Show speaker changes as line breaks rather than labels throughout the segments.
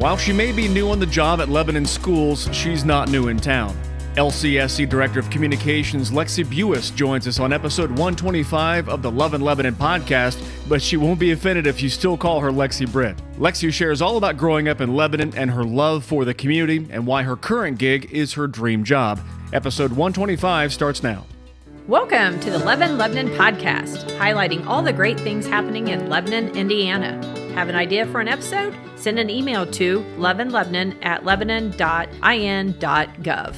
While she may be new on the job at Lebanon Schools, she's not new in town. LCSC Director of Communications Lexy Britt-Buis joins us on episode 125 of the Love in Lebanon podcast, but she won't be offended if you still call her Lexy Britt. Lexy shares all about growing up in Lebanon and her love for the community and why her current gig is her dream job. Episode 125 starts now.
Welcome to the Love in Lebanon podcast, highlighting all the great things happening in Lebanon, Indiana. Have an idea for an episode? Send an email to loveinlebanon@lebanon.in.gov.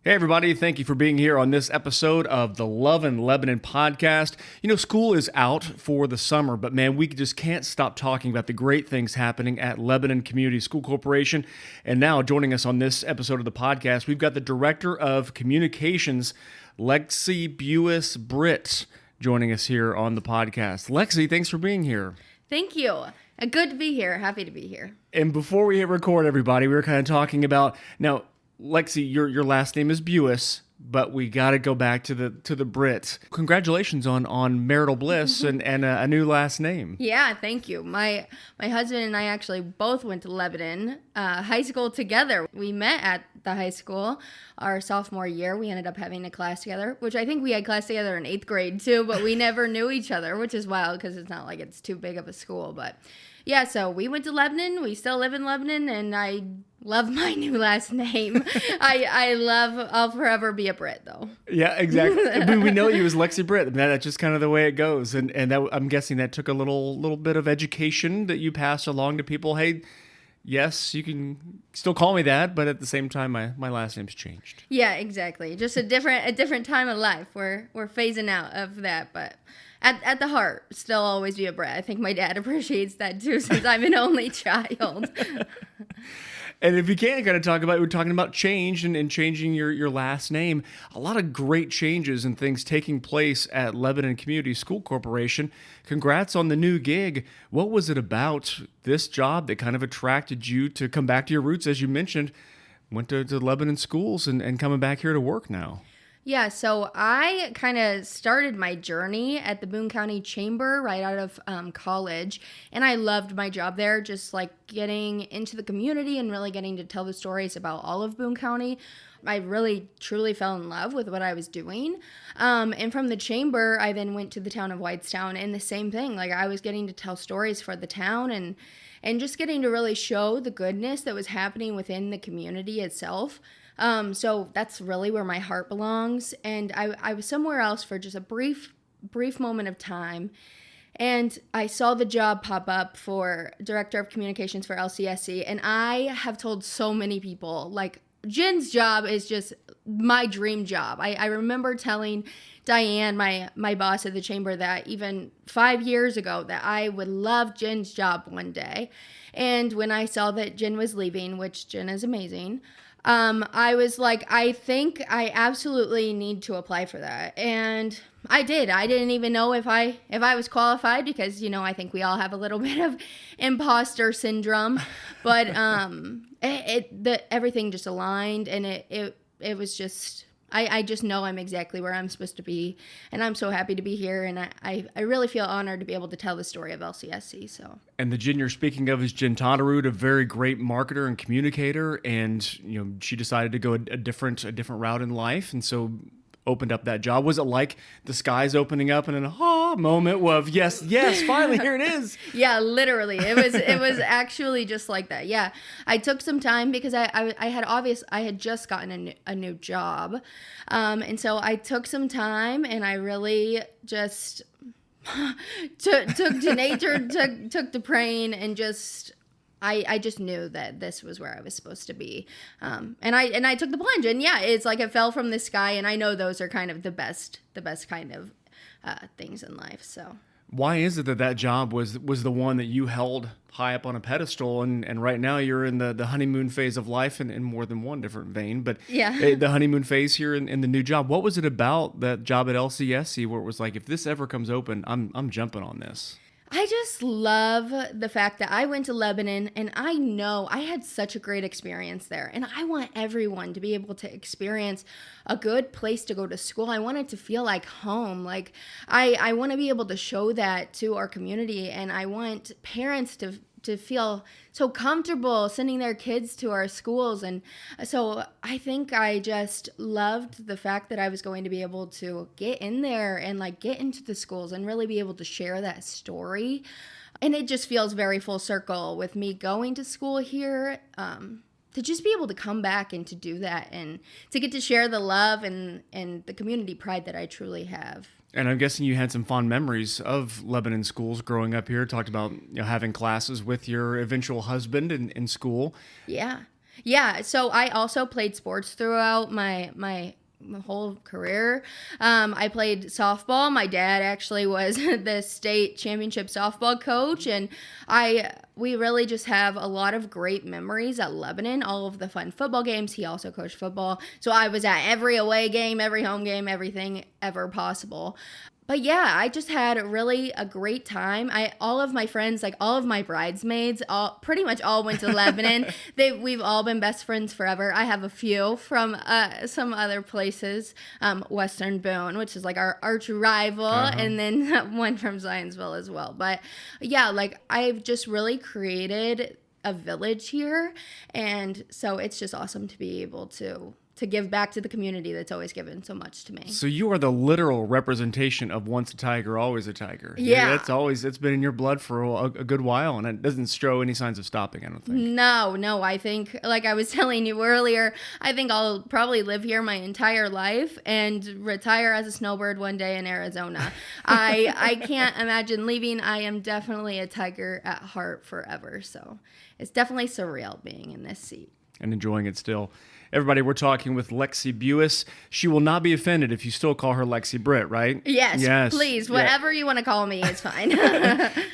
Hey everybody, thank you for being here on this episode of the Love in Lebanon podcast. You know, school is out for the summer, but man, we just can't stop talking about the great things happening at Lebanon Community School Corporation. And now joining us on this episode of the podcast, we've got the Director of Communications, Lexy Britt-Buis, joining us here on the podcast. Lexy, thanks for being here.
Thank you. Good to be here. Happy to be here.
And before we hit record, everybody, we were kind of talking about, now, Lexy, your last name is Buis, but we got to go back to the Brit. Congratulations on marital bliss and a new last name.
Yeah, thank you. My husband and I actually both went to Lebanon high school together. We met at the high school our sophomore year. We ended up having a class together, which I think we had class together in 8th grade too, but we never knew each other, which is wild because it's not like it's too big of a school. But yeah, so we went to Lebanon. We still live in Lebanon, and I love my new last name. I'll forever be a Brit, though.
Yeah, exactly. We know you as Lexy Britt. That's just kind of the way it goes. And that, I'm guessing that took a little bit of education that you passed along to people. Hey, yes, you can still call me that, but at the same time, my last name's changed.
Yeah, exactly. Just a different time of life. We're phasing out of that, but at the heart, still always be a Brit. I think my dad appreciates that too, since I'm an only child.
And if you can kind of talk about, we're talking about change and changing your last name. A lot of great changes and things taking place at Lebanon Community School Corporation. Congrats on the new gig. What was it about this job that kind of attracted you to come back to your roots, as you mentioned, went to Lebanon Schools and coming back here to work now?
Yeah, so I kind of started my journey at the Boone County Chamber right out of college, and I loved my job there, just like getting into the community and really getting to tell the stories about all of Boone County. I really, truly fell in love with what I was doing, and from the Chamber, I then went to the town of Whitestown, and the same thing, like I was getting to tell stories for the town and just getting to really show the goodness that was happening within the community itself. So that's really where my heart belongs. And I was somewhere else for just a brief moment of time. And I saw the job pop up for Director of Communications for LCSC. And I have told so many people, like, Jen's job is just my dream job. I remember telling Diane, my boss at the Chamber, that even 5 years ago that I would love Jen's job one day. And when I saw that Jen was leaving, which Jen is amazing, I was like, I think I absolutely need to apply for that. And I did. I didn't even know if I was qualified because, you know, I think we all have a little bit of imposter syndrome, but, everything just aligned, and it was just, I just know I'm exactly where I'm supposed to be, and I'm so happy to be here, and I really feel honored to be able to tell the story of LCSC. So. And
the Jen you're speaking of is Jen Totterud, a very great marketer and communicator, and you know she decided to go a different route in life, and so opened up that job. Was it like the skies opening up and an aha moment of yes, finally here it is?
Yeah, literally. It was actually just like that. Yeah. I took some time because I had just gotten a new job. And so I took some time and I really just took to nature, took to praying, and just I just knew that this was where I was supposed to be. And I took the plunge, and yeah, it's like it fell from the sky, and I know those are kind of the best kind of things in life. So
why is it that job was the one that you held high up on a pedestal, and right now you're in the honeymoon phase of life in more than one different vein, but
yeah,
the honeymoon phase here in the new job? What was it about that job at LCSC where it was like, if this ever comes open, I'm jumping on this?
I just love the fact that I went to Lebanon, and I know I had such a great experience there, and I want everyone to be able to experience a good place to go to school. I want it to feel like home. Like I want to be able to show that to our community, and I want parents to to feel so comfortable sending their kids to our schools. And so I think I just loved the fact that I was going to be able to get in there and like get into the schools and really be able to share that story. And it just feels very full circle with me going to school here, to just be able to come back and to do that and to get to share the love and the community pride that I truly have.
And I'm guessing you had some fond memories of Lebanon Schools growing up here. Talked about having classes with your eventual husband in school.
Yeah. So I also played sports throughout my whole career. I played softball. My dad actually was the state championship softball coach, and we really just have a lot of great memories at Lebanon. All of the fun football games. He also coached football, so I was at every away game, every home game, everything ever possible. But yeah, I just had really a great time. All of my friends, like all of my bridesmaids, pretty much all went to Lebanon. We've all been best friends forever. I have a few from some other places, Western Boone, which is like our arch rival, and then one from Zionsville as well. But yeah, like I've just really created a village here, and so it's just awesome to be able to give back to the community that's always given so much to me.
So you are the literal representation of once a tiger, always a tiger.
Yeah.
It's been in your blood for a good while, and it doesn't show any signs of stopping, I don't think.
No, I think, like I was telling you earlier, I think I'll probably live here my entire life and retire as a snowbird one day in Arizona. I can't imagine leaving. I am definitely a tiger at heart forever, so it's definitely surreal being in this seat.
And enjoying it still. Everybody, we're talking with Lexy Britt-Buis. She will not be offended if you still call her Lexy Britt, right?
Yes. Please. Whatever you want to call me is fine.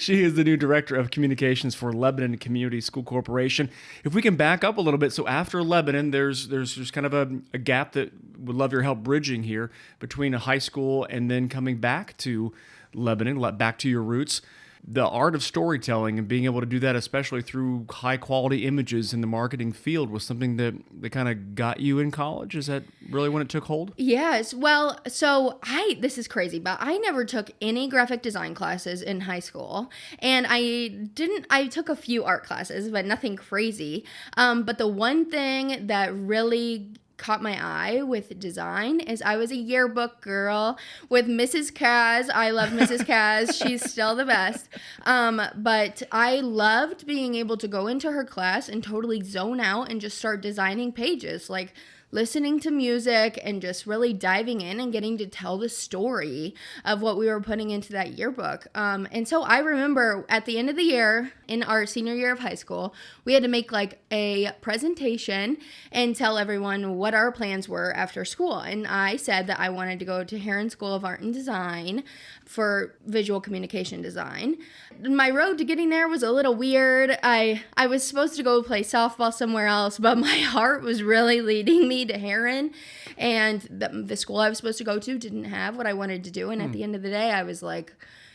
She is the new Director of Communications for Lebanon Community School Corporation. If we can back up a little bit, so after Lebanon, there's kind of a gap that would love your help bridging here between a high school and then coming back to Lebanon, back to your roots. The art of storytelling and being able to do that, especially through high-quality images in the marketing field, was something that kind of got you in college? Is that really when it took hold?
Yes. Well, so this is crazy, but I never took any graphic design classes in high school. And I took a few art classes, but nothing crazy. But the one thing that really caught my eye with design is I was a yearbook girl with Mrs. Kaz. I love Mrs. Kaz. She's still the best. But I loved being able to go into her class and totally zone out and just start designing pages, like listening to music and just really diving in and getting to tell the story of what we were putting into that yearbook. And so I remember at the end of the year, in our senior year of high school, we had to make like a presentation and tell everyone what our plans were after school. And I said that I wanted to go to Heron School of Art and Design for visual communication design. My road to getting there was a little weird. I was supposed to go play softball somewhere else, but my heart was really leading me to Heron, and the school I was supposed to go to didn't have what I wanted to do. And at the end of the day, I was like,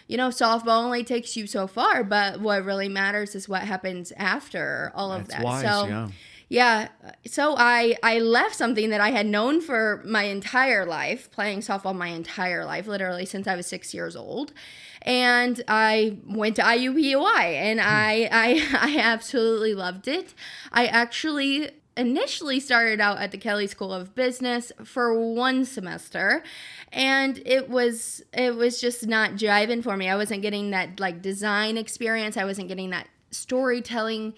softball only takes you so far, but what really matters is what happens after all of that.
Wise,
so yeah. So I left something that I had known for my entire life, playing softball my entire life, literally since I was 6 years old. And I went to IUPUI, and I absolutely loved it. I actually initially started out at the Kelley School of Business for one semester, and it was just not jiving for me. I wasn't getting that like design experience. I wasn't getting that storytelling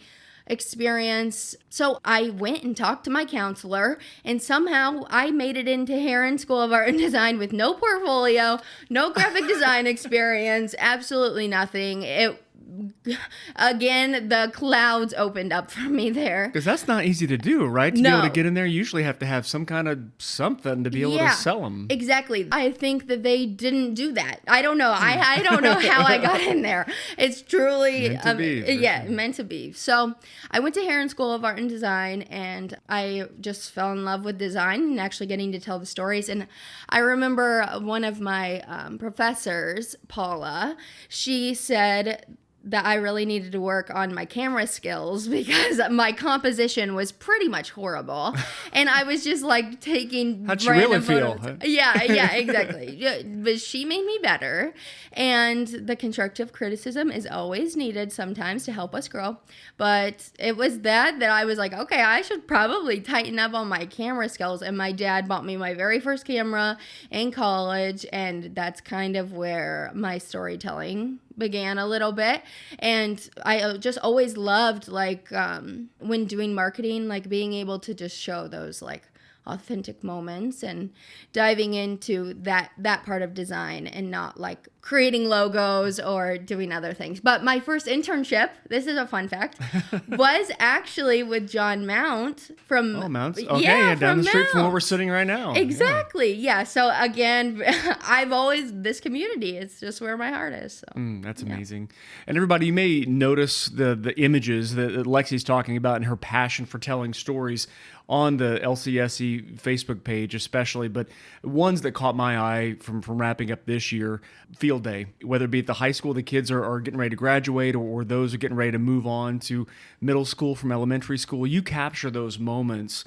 experience. So I went and talked to my counselor, and somehow I made it into Heron School of Art and Design with no portfolio, no graphic design experience, absolutely nothing. Again, the clouds opened up for me there.
Because that's not easy to do, right? To be able to get in there, you usually have to have some kind of something to be able to sell them.
Exactly. I think that they didn't do that. I don't know. I don't know how I got in there. It's truly meant to be. So I went to Heron School of Art and Design, and I just fell in love with design and actually getting to tell the stories. And I remember one of my professors, Paula, she said that I really needed to work on my camera skills because my composition was pretty much horrible. And I was just like taking
How'd you really feel?
photos. Yeah, exactly. Yeah, but she made me better. And the constructive criticism is always needed sometimes to help us grow. But it was that I was like, okay, I should probably tighten up on my camera skills. And my dad bought me my very first camera in college. And that's kind of where my storytelling began a little bit. And I just always loved like when doing marketing, like being able to just show those like authentic moments and diving into that part of design and not like creating logos or doing other things. But my first internship, this is a fun fact, was actually with John Mount from
Mounts. Okay, down the street from where we're sitting right now.
Exactly. Yeah. So again, I've always, this community, it's just where my heart is. So.
That's amazing. And everybody, you may notice the images that Lexi's talking about and her passion for telling stories on the LCSC Facebook page especially, but ones that caught my eye from wrapping up this year, field day, whether it be at the high school, the kids are getting ready to graduate, or those are getting ready to move on to middle school from elementary school. You capture those moments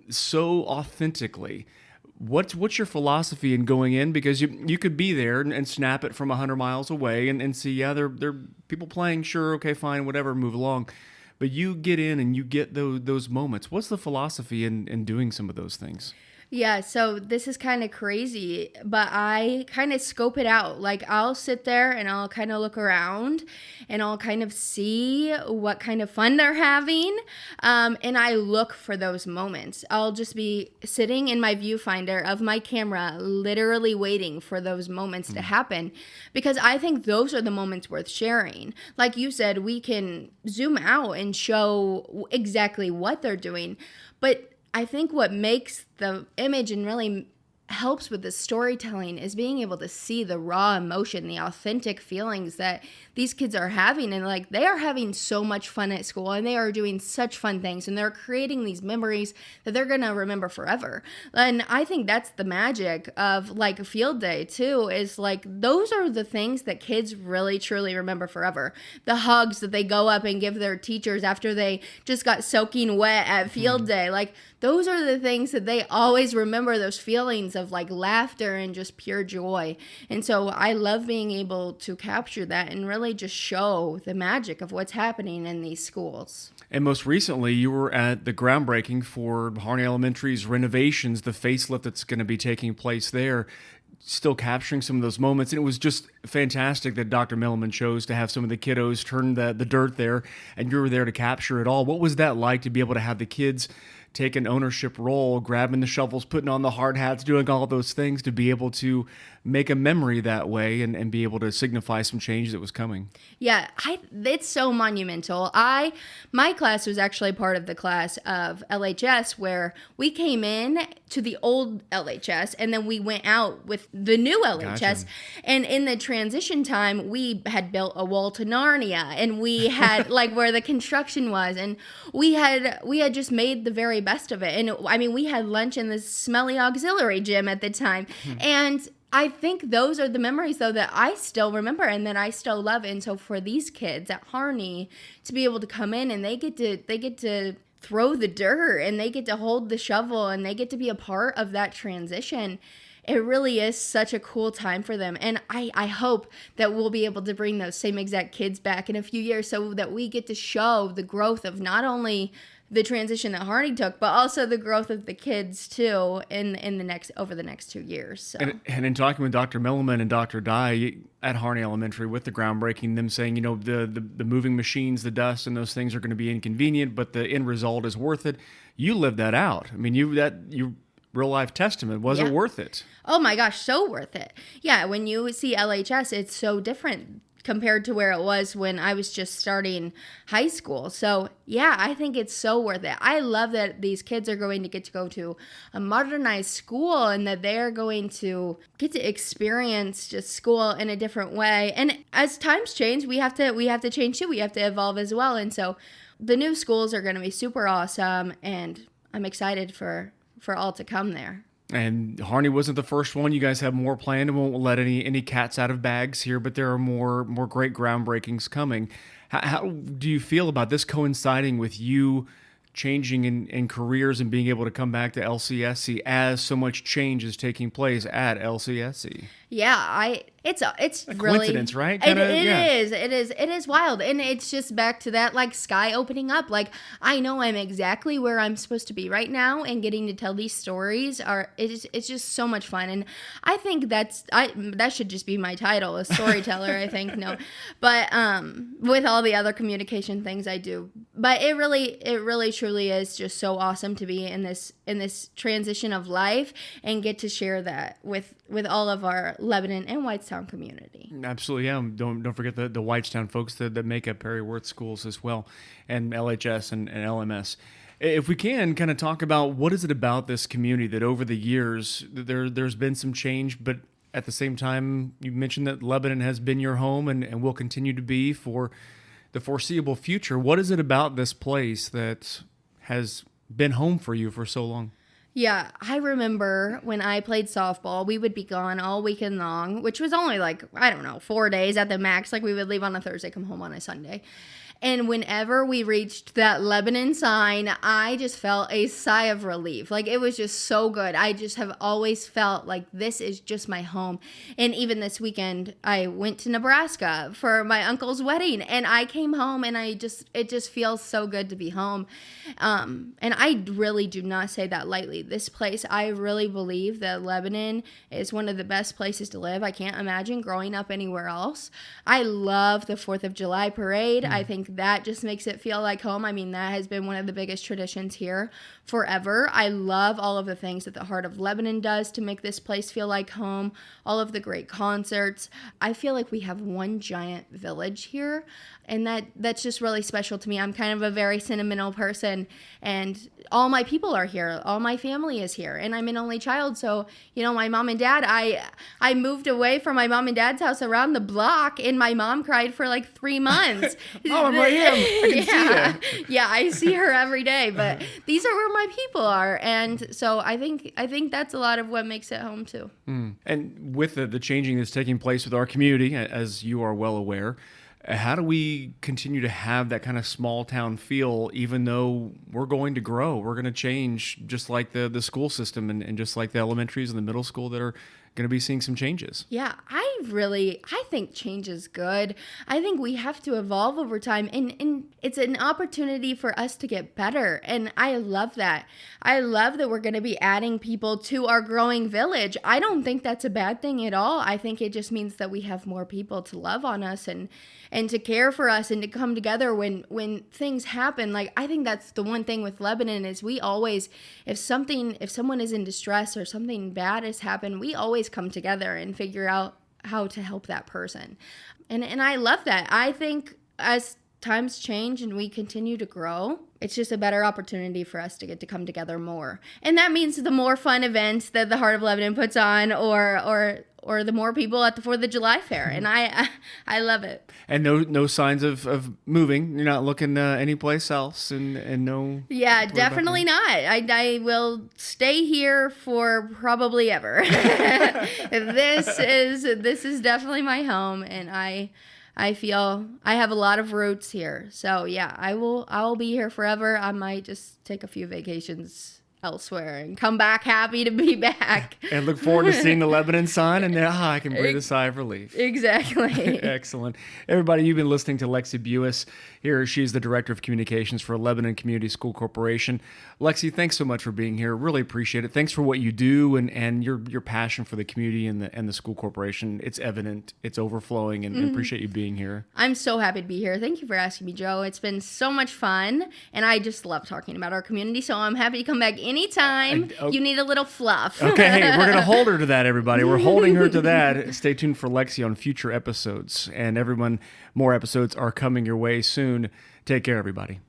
so authentically. What's your philosophy in going in? Because you could be there and snap it from 100 miles away and see, yeah, they're people playing, sure, okay, fine, whatever, move along. But you get in and you get those moments. What's the philosophy in doing some of those things?
Yeah, so this is kind of crazy, but I kind of scope it out. Like I'll sit there and I'll kind of look around and I'll kind of see what kind of fun they're having. And I look for those moments. I'll just be sitting in my viewfinder of my camera, literally waiting for those moments to happen, because I think those are the moments worth sharing. Like you said, we can zoom out and show exactly what they're doing, but I think what makes the image and really helps with the storytelling is being able to see the raw emotion, the authentic feelings that these kids are having. And like, they are having so much fun at school and they are doing such fun things and they're creating these memories that they're going to remember forever. And I think that's the magic of like a field day too, is like, those are the things that kids really truly remember forever. The hugs that they go up and give their teachers after they just got soaking wet at field day. Like, those are the things that they always remember, those feelings of like laughter and just pure joy. And so I love being able to capture that and really just show the magic of what's happening in these schools.
And most recently, you were at the groundbreaking for Harney Elementary's renovations, the facelift that's going to be taking place there, still capturing some of those moments. And it was just fantastic that Dr. Milliman chose to have some of the kiddos turn the dirt there, and you were there to capture it all. What was that like to be able to have the kids take an ownership role, grabbing the shovels, putting on the hard hats, doing all those things to be able to make a memory that way and be able to signify some change that was coming?
Yeah, it's so monumental. My class was actually part of the class of LHS where we came in to the old LHS and then we went out with the new LHS. Gotcha. And in the transition time, we had built a wall to Narnia and we had like where the construction was, and we had just made the very best of it. And I mean, we had lunch in this smelly auxiliary gym at the time. And I think those are the memories, though, that I still remember and that I still love. And so for these kids at Harney to be able to come in and they get to throw the dirt and they get to hold the shovel and they get to be a part of that transition, it really is such a cool time for them. And I hope that we'll be able to bring those same exact kids back in a few years so that we get to show the growth of not only the transition that Harney took, but also the growth of the kids too over the next 2 years. So.
And in talking with Dr. Milliman and Dr. Dye at Harney Elementary with the groundbreaking, them saying, you know, the moving machines, the dust and those things are going to be inconvenient, but the end result is worth it. You lived that out. I mean, you real life testament. Was it worth it?
Oh my gosh, so worth it. Yeah, when you see LHS, it's so different compared to where it was when I was just starting high school. So yeah, I think it's so worth it. I love that these kids are going to get to go to a modernized school and that they're going to get to experience just school in a different way. And as times change, we have to change too. We have to evolve as well. And so the new schools are going to be super awesome, and I'm excited for all to come there.
And Harney wasn't the first one. You guys have more planned. We won't let any cats out of bags here, but there are more great groundbreakings coming. How do you feel about this coinciding with you changing in careers and being able to come back to LCSC as so much change is taking place at LCSC?
Yeah, it's
A
really
coincidence, right?
It is wild, and it's just back to that like sky opening up. Like I know I'm exactly where I'm supposed to be right now, and getting to tell these stories it's just so much fun. And I think that should just be my title, a storyteller. I think no, but with all the other communication things I do, but it really truly is just so awesome to be in this transition of life and get to share that with all of our Lebanon and Whitestown community.
Absolutely, yeah. Don't forget the Whitestown folks that make up Perry Worth Schools as well, and LHS and LMS. If we can kind of talk about what is it about this community that over the years there's been some change, but at the same time you mentioned that Lebanon has been your home and will continue to be for the foreseeable future. What is it about this place that has been home for you for so long?
Yeah, I remember when I played softball, we would be gone all weekend long, which was only like, I don't know, 4 days at the max. Like we would leave on a Thursday, come home on a Sunday. And whenever we reached that Lebanon sign, I just felt a sigh of relief. Like it was just so good. I just have always felt like this is just my home. And even this weekend, I went to Nebraska for my uncle's wedding, and I came home, and it just feels so good to be home. And I really do not say that lightly. This place, I really believe that Lebanon is one of the best places to live. I can't imagine growing up anywhere else. I love the 4th of July parade. I think that just makes it feel like home. I mean, that has been one of the biggest traditions here forever. I love all of the things that the Heart of Lebanon does to make this place feel like home, all of the great concerts. I feel like we have one giant village here, and that's just really special to me. I'm kind of a very sentimental person, and all my people are here. All my family is here, and I'm an only child, so, my mom and dad, I moved away from my mom and dad's house around the block, and my mom cried for like 3 months.
Oh, I'm right here. I can see you.
Yeah, I see her every day, but these are where my people are, and so I think that's a lot of what makes it home too.
And with the changing that's taking place with our community, as you are well aware, how do we continue to have that kind of small town feel, even though we're going to grow? We're going to change, just like the school system and just like the elementaries and the middle school that are going to be seeing some changes.
Yeah, I think change is good. I think we have to evolve over time, and it's an opportunity for us to get better, and I love that. I love that we're going to be adding people to our growing village. I don't think that's a bad thing at all. I think it just means that we have more people to love on us and to care for us and to come together when things happen. Like, I think that's the one thing with Lebanon is we always, if someone is in distress or something bad has happened, we always come together and figure out how to help that person. And I love that. I think as times change and we continue to grow, it's just a better opportunity for us to get to come together more. And that means the more fun events that the Heart of Lebanon puts on or the more people at the 4th of July fair. And I love it.
And no signs of moving. You're not looking anyplace else and no.
Yeah, definitely not. I will stay here for probably ever. This is definitely my home, and I feel I have a lot of roots here. So yeah, I'll be here forever. I might just take a few vacations elsewhere and come back happy to be back.
And look forward to seeing the Lebanon sign, and then I can breathe a sigh of relief.
Exactly.
Excellent. Everybody, you've been listening to Lexy Britt-Buis. Here, she's the Director of Communications for Lebanon Community School Corporation. Lexy, thanks so much for being here. Really appreciate it. Thanks for what you do and your passion for the community and the school corporation. It's evident. It's overflowing, and appreciate you being here.
I'm so happy to be here. Thank you for asking me, Joe. It's been so much fun, and I just love talking about our community, so I'm happy to come back anytime you need a little fluff.
Okay, hey, we're going to hold her to that, everybody. We're holding her to that. Stay tuned for Lexy on future episodes. And everyone, more episodes are coming your way soon. Take care, everybody.